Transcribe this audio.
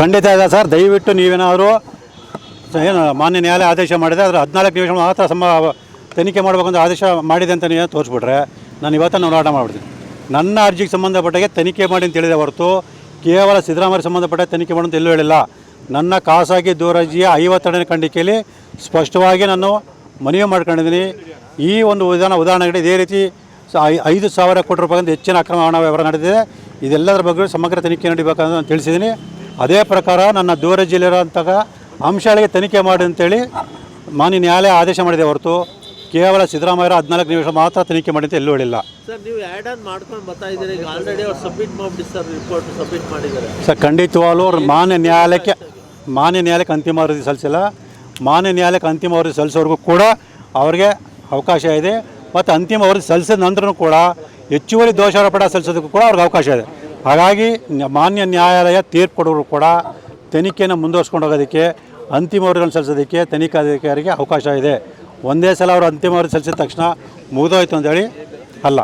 ಖಂಡಿತ ಇದೆ ಸರ್. ದಯವಿಟ್ಟು ನೀವೇನಾದರೂ ಏನು ಮಾನ್ಯ ನ್ಯಾಯಾಲಯ ಆದೇಶ ಮಾಡಿದೆ ಅದರ 14 ನಿಮಿಷ ಮಾತ್ರ ತನಿಖೆ ಮಾಡಬೇಕಂತ ಆದೇಶ ಮಾಡಿದೆ ಅಂತ ನೀವು ತೋರಿಸ್ಬಿಟ್ರೆ ನಾನು ಇವತ್ತು ಹೋರಾಟ ಮಾಡ್ಬಿಡ್ತೀನಿ. ನನ್ನ ಅರ್ಜಿಗೆ ಸಂಬಂಧಪಟ್ಟಾಗೆ ತನಿಖೆ ಮಾಡಿ ಅಂತ ಹೇಳಿದೆ ಹೊರತು ಕೇವಲ ಸಿದ್ದರಾಮಯ್ಯ ಸಂಬಂಧಪಟ್ಟ ತನಿಖೆ ಮಾಡೋಂತ ಎಲ್ಲೂ ಹೇಳಿಲ್ಲ. ನನ್ನ ಖಾಸಗಿ ದೂರರ್ಜಿಯ 52ನೇ ಖಂಡಿಕೆಯಲ್ಲಿ ಸ್ಪಷ್ಟವಾಗಿ ನಾನು ಮನವಿ ಮಾಡ್ಕೊಂಡಿದ್ದೀನಿ. ಈ ಒಂದು ಉದಾಹರಣೆಗೆ ಇದೇ ರೀತಿ 5,000 ಕೋಟಿ ರೂಪಾಯಿಂದ ಹೆಚ್ಚಿನ ಅಕ್ರಮ ಹಣ ವ್ಯವಹಾರ ನಡೆದಿದೆ. ಇದೆಲ್ಲದರ ಬಗ್ಗೆ ಸಮಗ್ರ ತನಿಖೆ ನಡೀಬೇಕಂತ ನಾನು ತಿಳಿಸಿದ್ದೀನಿ. ಅದೇ ಪ್ರಕಾರ ನನ್ನ ದೂರರ್ಜಿಯಲ್ಲಿರೋಂತಹ ಅಂಶಗಳಿಗೆ ತನಿಖೆ ಮಾಡಿ ಅಂತೇಳಿ ಮಾನ್ಯ ನ್ಯಾಯಾಲಯ ಆದೇಶ ಮಾಡಿದೆ ಹೊರತು ಕೇವಲ ಸಿದ್ದರಾಮಯ್ಯ 14 ನಿಮಿಷ ಮಾತ್ರ ತನಿಖೆ ಮಾಡಿ ಅಂತ ಎಲ್ಲೂ ಹೇಳಿಲ್ಲ. ಸರ್, ನೀವು ಆ್ಯಡ್ ಆನ್ ಮಾಡ್ಕೊಂಡು ಬರ್ತಾ ಇದ್ದೀರಿ. ಈಗ ಆಲ್ರೆಡಿ ಅವ್ರು ಸಬ್ಮಿಟ್ ಮಾಡಿಬಿಡಿ ಸರ್, ರಿಪೋರ್ಟ್ ಸಬ್ಮಿಟ್ ಮಾಡಿದ್ದಾರೆ ಸರ್. ಖಂಡಿತವಾಗ್ಲೂ ಅವ್ರು ಮಾನ್ಯ ನ್ಯಾಯಾಲಯಕ್ಕೆ ಅಂತಿಮ ವರದಿ ಸಲ್ಲಿಸಿಲ್ಲ. ಮಾನ್ಯ ನ್ಯಾಯಾಲಯಕ್ಕೆ ಅಂತಿಮ ವರದಿ ಸಲ್ಲಿಸೋರ್ಗೂ ಕೂಡ ಅವ್ರಿಗೆ ಅವಕಾಶ ಇದೆ. ಮತ್ತು ಅಂತಿಮ ವರದಿ ಸಲ್ಲಿಸಿದ ನಂತರನೂ ಕೂಡ ಹೆಚ್ಚುವರಿ ದೋಷಾರೋಪಣ ಸಲ್ಲಿಸೋದಕ್ಕೂ ಕೂಡ ಅವ್ರಿಗೆ ಅವಕಾಶ ಇದೆ. ಹಾಗಾಗಿ ಮಾನ್ಯ ನ್ಯಾಯಾಲಯ ತೀರ್ಪು ಕೊಡೋರು ಕೂಡ ತನಿಖೆಯನ್ನು ಮುಂದುವರ್ಸ್ಕೊಂಡು ಹೋಗೋದಕ್ಕೆ ಅಂತಿಮ ವರದಿಗಳನ್ನು ಸಲ್ಲಿಸೋದಕ್ಕೆ ತನಿಖಾಧಿಕಾರಿಗೆ ಅವಕಾಶ ಇದೆ. ಒಂದೇ ಸಲ ಅವರು ಅಂತಿಮ ವರದಿ ಸಲ್ಲಿಸಿದ ತಕ್ಷಣ ಮುಗಿದೋಯ್ತು ಅಂತೇಳಿ ಅಲ್ಲ.